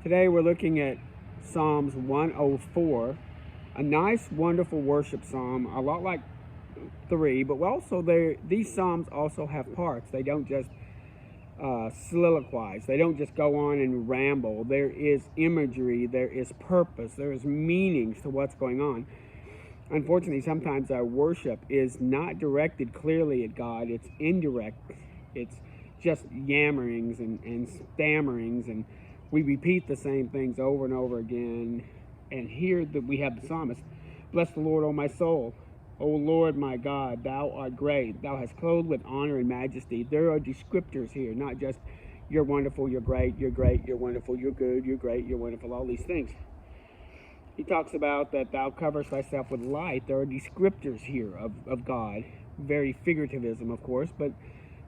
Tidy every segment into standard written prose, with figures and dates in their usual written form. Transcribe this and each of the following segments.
Today we're looking at Psalms 104, a nice, wonderful worship psalm, a lot like 3, but also these psalms also have parts. They don't just soliloquize. They don't just go on and ramble. There is imagery, there is purpose, there is meanings to what's going on. Unfortunately, sometimes our worship is not directed clearly at God. It's indirect. It's just yammerings and stammerings, and we repeat the same things over and over again. And here that we have the psalmist, "Bless the Lord, O my soul. O Lord my God, thou art great. Thou hast clothed with honor and majesty." There are descriptors here, not just you're wonderful, you're great, you're wonderful, you're good, you're great, you're wonderful, all these things. He talks about that thou coverest thyself with light. There are descriptors here of God, very figurativism, of course, but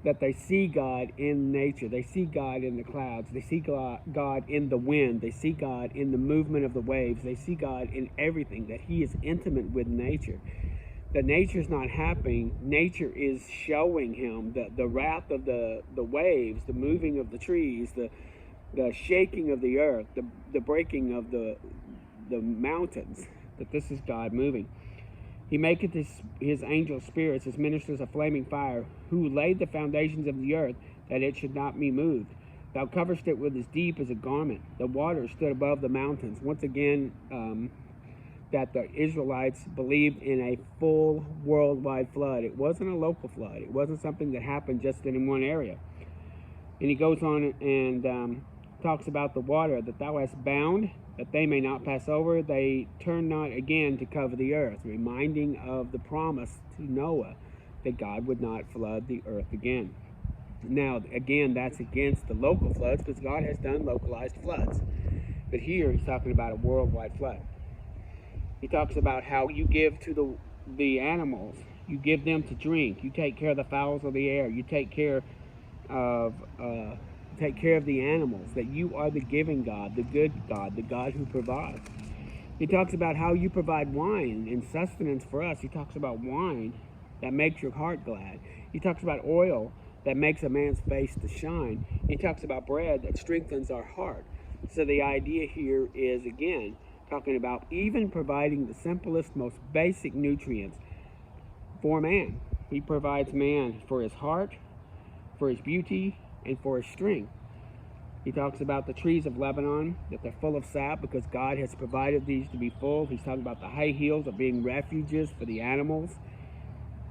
that they see God in nature. They see God in the clouds. They see God in the wind. They see God in the movement of the waves. They see God in everything, that he is intimate with nature. That nature's not happening. Nature is showing him the wrath of the waves, the moving of the trees, the shaking of the earth, the breaking of the mountains, that this is God moving. He maketh his angel spirits, his ministers of flaming fire, who laid the foundations of the earth, that it should not be moved. Thou coverest it with as deep as a garment. The waters stood above the mountains. Once again, that the Israelites believed in a full worldwide flood. It wasn't a local flood. It wasn't something that happened just in one area. And he goes on and talks about the water, that thou hast bound, that they may not pass over. They turn not again to cover the earth, reminding of the promise to Noah that God would not flood the earth again. Now, again, that's against the local floods, because God has done localized floods. But here he's talking about a worldwide flood. He talks about how you give to the animals. You give them to drink. You take care of the fowls of the air. You take care of the animals, that you are the giving God, the good God, the God who provides. He talks about how you provide wine and sustenance for us. He talks about wine that makes your heart glad. He talks about oil that makes a man's face to shine. He talks about bread that strengthens our heart. So the idea here is, again, talking about even providing the simplest, most basic nutrients for man. He provides man for his heart, for his beauty, and for his strength. He talks about the trees of Lebanon, that they're full of sap because God has provided these to be full. He's talking about the high hills of being refuges for the animals.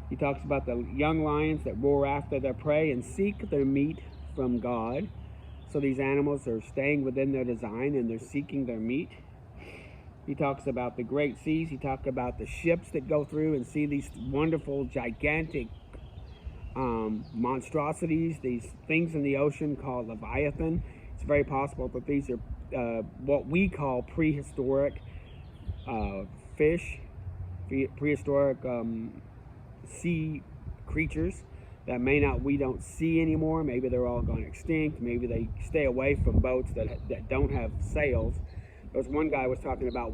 He talks about the young lions that roar after their prey and seek their meat from God. So these animals are staying within their design and they're seeking their meat. He talks about the great seas. He talks about the ships that go through and see these wonderful, gigantic monstrosities, these things in the ocean called Leviathan. It's very possible that these are what we call prehistoric fish, prehistoric sea creatures that we don't see anymore. Maybe they're all gone extinct. Maybe they stay away from boats that don't have sails. There was one guy was talking about,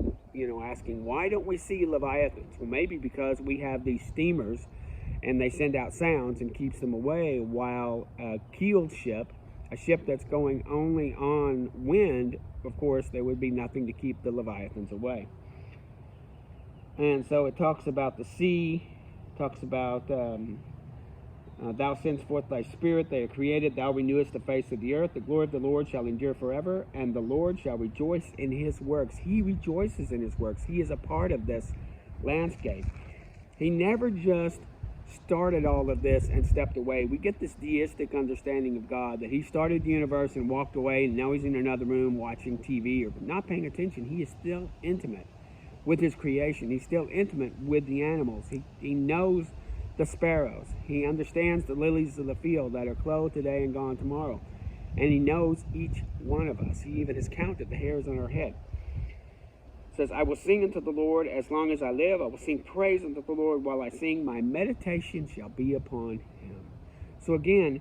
asking, why don't we see Leviathans? Well, maybe because we have these steamers and they send out sounds and keeps them away, while a keeled ship, a ship that's going only on wind, of course, there would be nothing to keep the Leviathans away. And so it talks about the sea, talks about thou sendest forth thy spirit, they are created, thou renewest the face of the earth, the glory of the Lord shall endure forever, and the Lord shall rejoice in his works. He rejoices in his works. He is a part of this landscape. He never just started all of this and stepped away. We get this deistic understanding of God, that he started the universe and walked away, and now he's in another room watching TV or not paying attention. He is still intimate with his creation. He's still intimate with the animals. He knows the sparrows. He understands the lilies of the field that are clothed today and gone tomorrow. And he knows each one of us. He even has counted the hairs on our head. It says, I will sing unto the Lord as long as I live. I will sing praise unto the Lord while I sing. My meditation shall be upon him. So again,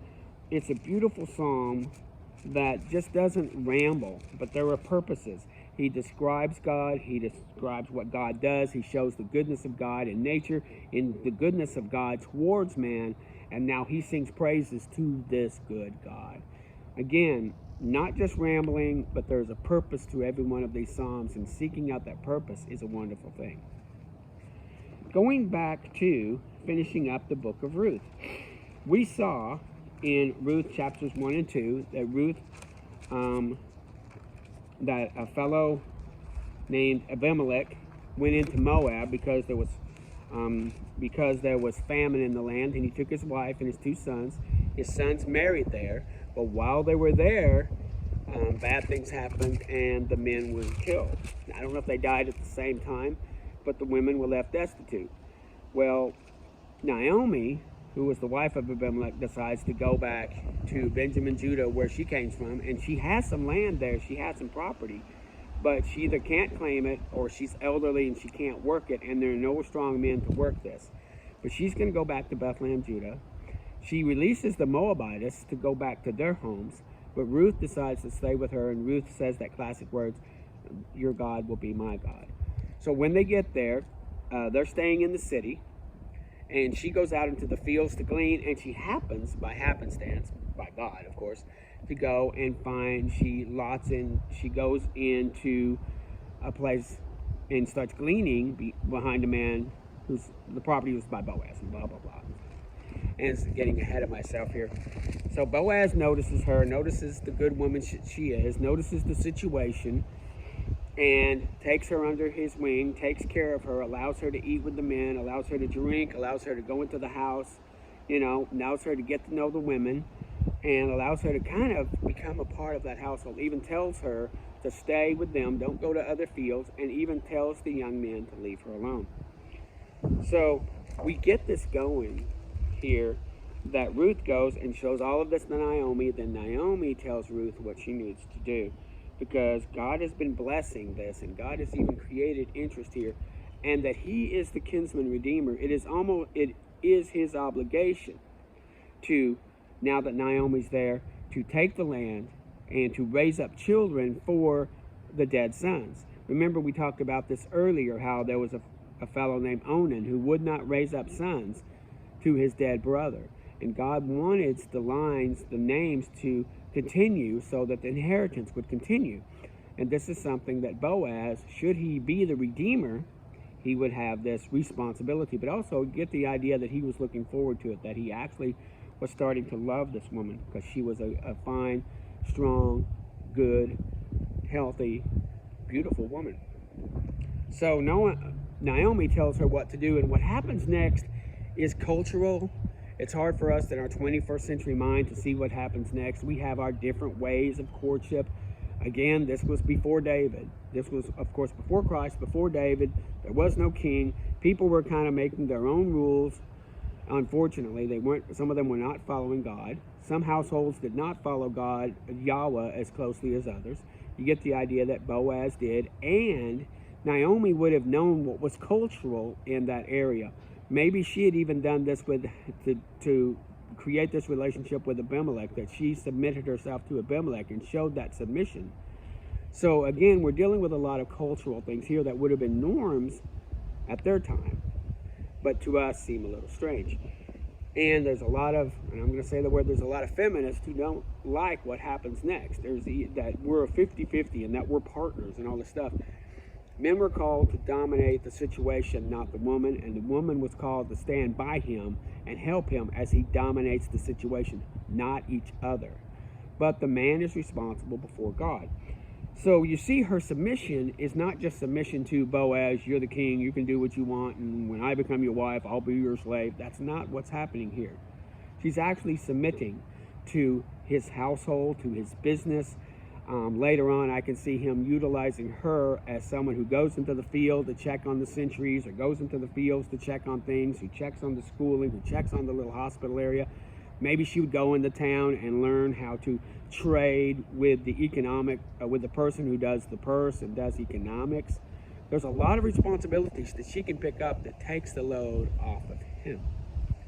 it's a beautiful psalm that just doesn't ramble, but there are purposes. He describes God. He describes what God does. He shows the goodness of God in nature, in the goodness of God towards man, and now he sings praises to this good God. Again, not just rambling, but there's a purpose to every one of these Psalms, and seeking out that purpose is a wonderful thing. Going back to finishing up the book of Ruth, we saw in Ruth chapters 1 and 2 that Ruth, that a fellow named Abimelech went into Moab because there was famine in the land, and he took his wife and his 2 sons. His sons married there, but while they were there, bad things happened and the men were killed. I don't know if they died at the same time, but the women were left destitute. Well, Naomi, who was the wife of Abimelech, decides to go back to Benjamin, Judah, where she came from, and she has some land there, she has some property, but she either can't claim it or she's elderly and she can't work it, and there are no strong men to work this. But she's going to go back to Bethlehem, Judah. She releases the Moabites to go back to their homes, but Ruth decides to stay with her, and Ruth says that classic words, "Your God will be my God." So when they get there, they're staying in the city, and she goes out into the fields to glean, and she happens, by happenstance, by God, of course, to go and find, she goes into a place and starts gleaning behind a man the property was by Boaz, and blah, blah, blah. And it's getting ahead of myself here. So Boaz notices her, notices the good woman she is, notices the situation, and takes her under his wing, takes care of her, allows her to eat with the men, allows her to drink, allows her to go into the house, allows her to get to know the women, and allows her to kind of become a part of that household. Even tells her to stay with them, don't go to other fields, and even tells the young men to leave her alone. So we get this going here, that Ruth goes and shows all of this to Naomi. Then Naomi tells Ruth what she needs to do, because God has been blessing this, and God has even created interest here, and that he is the kinsman redeemer. It is his obligation to, now that Naomi's there, to take the land and to raise up children for the dead sons. Remember, we talked about this earlier, how there was a fellow named Onan who would not raise up sons to his dead brother. And God wanted the names to continue so that the inheritance would continue. And this is something that Boaz, should he be the redeemer, he would have this responsibility. But also get the idea that he was looking forward to it, that he actually was starting to love this woman, because she was a fine, strong, good, healthy, beautiful woman. So Naomi tells her what to do, and what happens next is cultural. It's hard for us in our 21st century mind to see what happens next. We have our different ways of courtship. Again, this was before David. This was, of course, before Christ, before David. There was no king. People were kind of making their own rules. Unfortunately, some of them were not following God. Some households did not follow God, Yahweh, as closely as others. You get the idea that Boaz did, and Naomi would have known what was cultural in that area. Maybe she had even done this to create this relationship with Abimelech, that she submitted herself to Abimelech and showed that submission. So again, we're dealing with a lot of cultural things here that would have been norms at their time, but to us seem a little strange. And there's a lot of, and I'm going to say the word, there's a lot of feminists who don't like what happens next. That we're a 50-50 and that we're partners and all this stuff. Men were called to dominate the situation, not the woman, and the woman was called to stand by him and help him as he dominates the situation, not each other. But the man is responsible before God. So you see, her submission is not just submission to Boaz, you're the king, you can do what you want, and when I become your wife, I'll be your slave. That's not what's happening here. She's actually submitting to his household, to his business. Later on, I can see him utilizing her as someone who goes into the field to check on the sentries, or goes into the fields to check on things, who checks on the schooling, who checks on the little hospital area. Maybe she would go into town and learn how to trade with with the person who does the purse and does economics. There's a lot of responsibilities that she can pick up that takes the load off of him.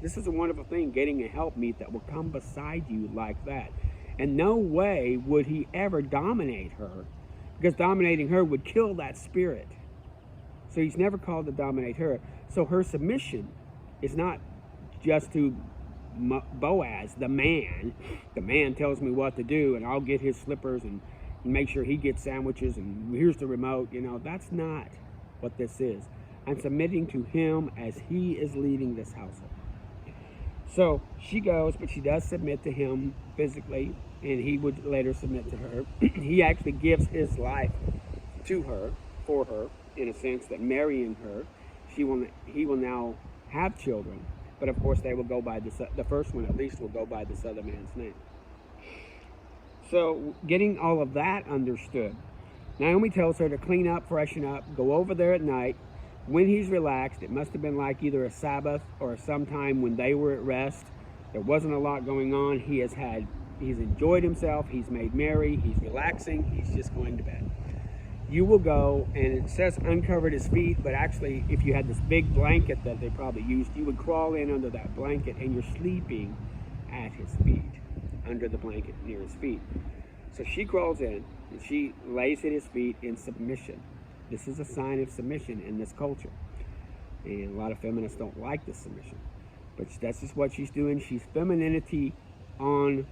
This is a wonderful thing, getting a helpmeet that will come beside you like that. And no way would he ever dominate her, because dominating her would kill that spirit. So he's never called to dominate her. So her submission is not just to Boaz, the man tells me what to do, and I'll get his slippers and make sure he gets sandwiches, and here's the remote. That's not what this is. I'm submitting to him as he is leading this household. So she goes, but she does submit to him physically, and he would later submit to her. He actually gives his life to her, for her, in a sense that marrying her, he will now have children. But of course, they will go by the first one at least will go by this other man's name. So getting all of that understood, Naomi tells her to clean up, freshen up, go over there at night. When he's relaxed, it must have been like either a Sabbath or sometime when they were at rest. There wasn't a lot going on. He's enjoyed himself. He's made merry. He's relaxing. He's just going to bed. You will go, and it says uncovered his feet, but actually, if you had this big blanket that they probably used, you would crawl in under that blanket, and you're sleeping at his feet, under the blanket near his feet. So she crawls in, and she lays at his feet in submission. This is a sign of submission in this culture. And a lot of feminists don't like this submission. But that's just what she's doing. She's femininity on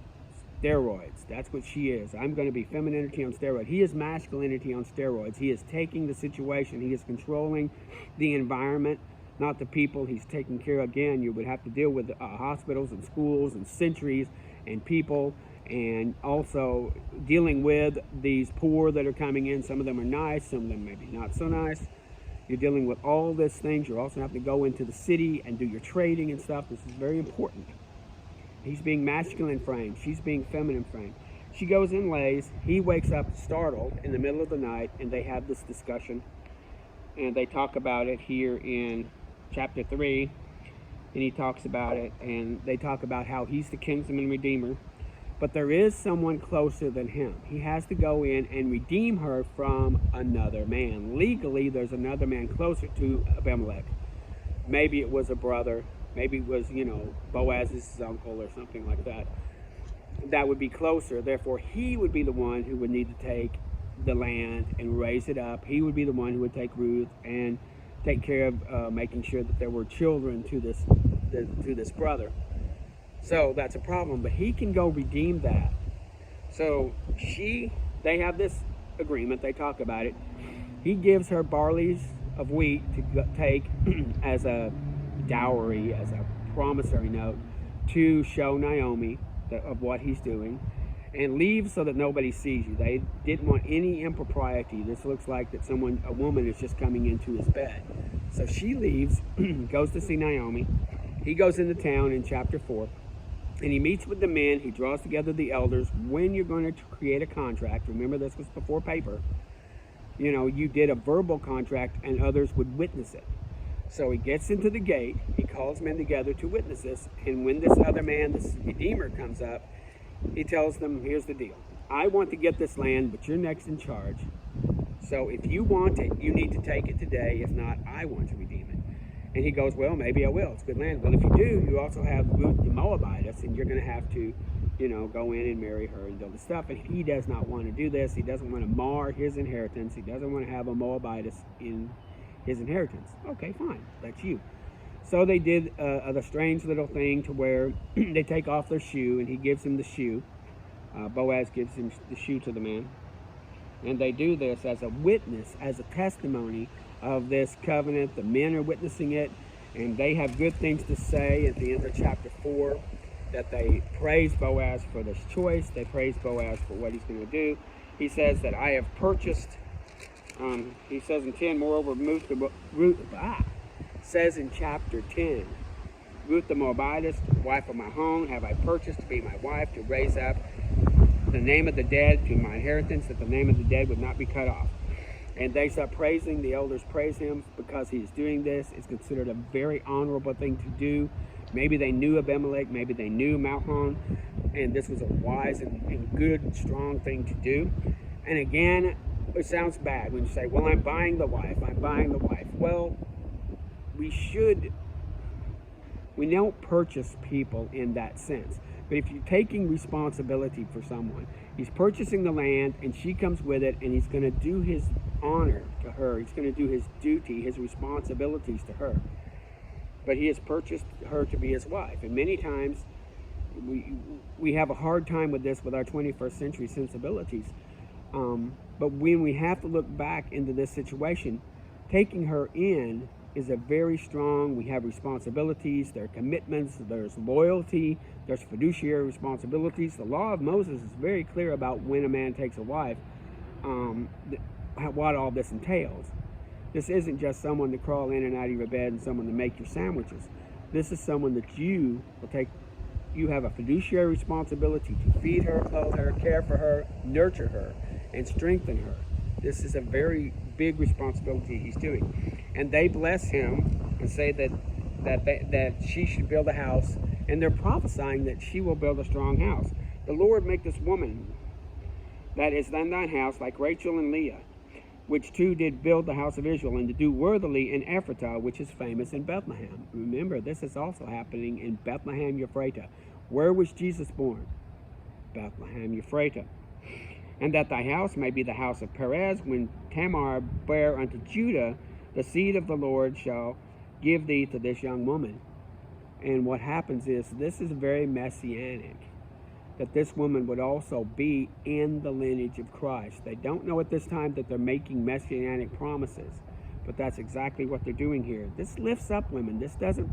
steroids. That's what she is. I'm going to be femininity on steroids. He is masculinity on steroids. He is taking the situation. He is controlling the environment, not the people. He's taking care of, again, you would have to deal with hospitals and schools and centuries and people, and also dealing with these poor that are coming in. Some of them are nice, some of them maybe not so nice. You're dealing with all these things. You're also having to go into the city and do your trading and stuff. This is very important. He's being masculine framed. She's being feminine framed. She goes and lays. He wakes up startled in the middle of the night, and they have this discussion. And they talk about it here in chapter 3. And he talks about it, and they talk about how he's the kinsman redeemer. But there is someone closer than him. He has to go in and redeem her from another man. Legally, there's another man closer to Abimelech. Maybe it was a brother. Maybe it was, Boaz's uncle or something like that. That would be closer. Therefore, he would be the one who would need to take the land and raise it up. He would be the one who would take Ruth and take care of making sure that there were children to this brother. So that's a problem, but he can go redeem that. So they have this agreement, they talk about it. He gives her barleys of wheat to take as a dowry, as a promissory note, to show Naomi of what he's doing, and leaves so that nobody sees you. They didn't want any impropriety. This looks like that a woman is just coming into his bed. So she leaves, goes to see Naomi. He goes into town in chapter 4. And he meets with the men. He draws together the elders. When you're going to create a contract, remember this was before paper, you did a verbal contract and others would witness it. So he gets into the gate. He calls men together to witness this. And when this other man, this Redeemer, comes up, he tells them, here's the deal. I want to get this land, but you're next in charge. So if you want it, you need to take it today. If not, I want to redeem it. And he goes, well, maybe I will. It's good land. Well, if you do, you also have Ruth the Moabitess, and you're going to have to, go in and marry her and do the stuff. And he does not want to do this. He doesn't want to mar his inheritance. He doesn't want to have a Moabitess in his inheritance. Okay, fine. That's you. So they did the strange little thing to where they take off their shoe, and he gives him the shoe. Boaz gives him the shoe to the man. And they do this as a witness, as a testimony of this covenant. The men are witnessing it, and they have good things to say at the end of chapter 4, that they praise Boaz for this choice. They praise Boaz for what he's going to do. He says that I have purchased, he says in 10, moreover, Ruth says in chapter 10, Ruth the Moabitess, wife of my home, have I purchased to be my wife, to raise up the name of the dead to my inheritance, that the name of the dead would not be cut off. And they start praising, the elders praise him because he's doing this. It's considered a very honorable thing to do. Maybe they knew Abimelech, maybe they knew Mahlon, and this was a wise and good, strong thing to do. And again, it sounds bad when you say, well, I'm buying the wife. Well, we don't purchase people in that sense. But if you're taking responsibility for someone, he's purchasing the land, and she comes with it, and he's going to do his honor to her. He's going to do his duty, his responsibilities to her. But he has purchased her to be his wife. And many times we have a hard time with this with our 21st century sensibilities. But when we have to look back into this situation, taking her in is a very strong, we have responsibilities, there are commitments, there's loyalty, there's fiduciary responsibilities. The law of Moses is very clear about when a man takes a wife, what all this entails. This isn't just someone to crawl in and out of your bed and someone to make your sandwiches. This is someone that you have a fiduciary responsibility to feed her, clothe her, care for her, nurture her, and strengthen her. This is a very big responsibility he's doing. And they bless him and say that she should build a house, and they're prophesying that she will build a strong house. The Lord make this woman that is in thine house like Rachel and Leah, which two did build the house of Israel, and to do worthily in Ephratah, which is famous in Bethlehem. Remember, this is also happening in Bethlehem, Ephratah. Where was Jesus born? Bethlehem, Ephratah. And that thy house may be the house of Perez, when Tamar bare unto Judah, the seed of the Lord shall give thee to this young woman. And what happens is, this is very messianic, that this woman would also be in the lineage of Christ. They don't know at this time that they're making messianic promises, but that's exactly what they're doing here. This lifts up women. This doesn't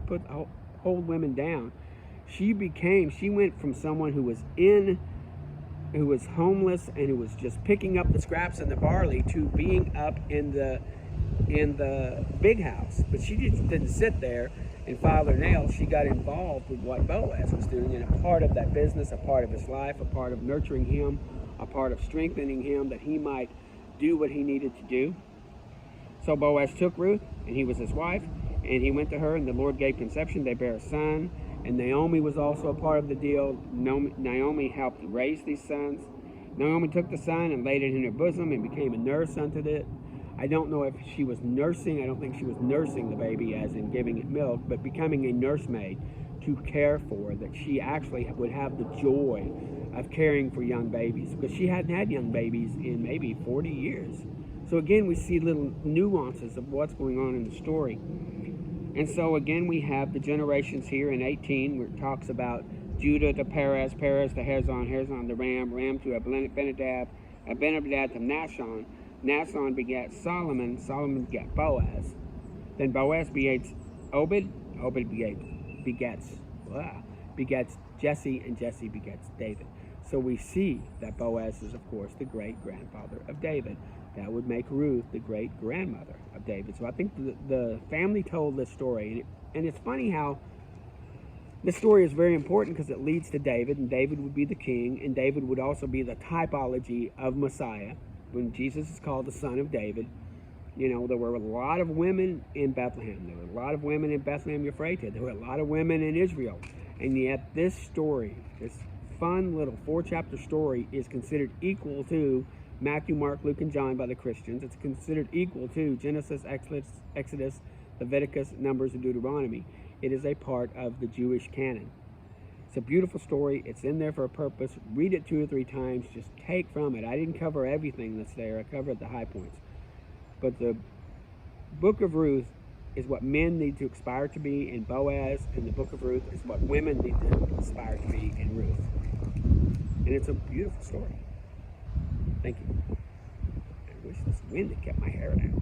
hold women down. She went from someone who was homeless and who was just picking up the scraps and the barley to being up in the big house. But she just didn't sit there and file her nails. She got involved with what Boaz was doing, and a part of that business, a part of his life, a part of nurturing him, a part of strengthening him that he might do what he needed to do. So Boaz took Ruth, and he was his wife, and he went to her, and the Lord gave conception. They bare a son, and Naomi was also a part of the deal. Naomi helped raise these sons. Naomi took the son and laid it in her bosom and became a nurse unto it. I don't know if she was nursing. I don't think she was nursing the baby as in giving it milk, but becoming a nursemaid to care for, that she actually would have the joy of caring for young babies, because she hadn't had young babies in maybe 40 years. So again, we see little nuances of what's going on in the story. And so again, we have the generations here in 18, where it talks about Judah to Perez, Perez to Hezron, Hezron to Ram, Ram to Abinadab, Abinadab to Nahshon. Nahshon begat Solomon, Solomon begat Boaz. Then Boaz begets Obed, Obed begets Jesse, and Jesse begets David. So we see that Boaz is, of course, the great-grandfather of David. That would make Ruth the great-grandmother of David. So I think the family told this story. And it's funny how this story is very important, because it leads to David, and David would be the king, and David would also be the typology of Messiah. When Jesus is called the son of David, there were a lot of women in Bethlehem. There were a lot of women in Bethlehem, Ephratah. There were a lot of women in Israel. And yet this story, this fun little 4-chapter story, is considered equal to Matthew, Mark, Luke, and John by the Christians. It's considered equal to Genesis, Exodus, Leviticus, Numbers, and Deuteronomy. It is a part of the Jewish canon. It's a beautiful story. It's in there for a purpose. Read it 2 or 3 times. Just take from it. I didn't cover everything that's there. I covered the high points. But the book of Ruth is what men need to aspire to be in Boaz, and the book of Ruth is what women need to aspire to be in Ruth. And it's a beautiful story. Thank you. I wish this wind had kept my hair down.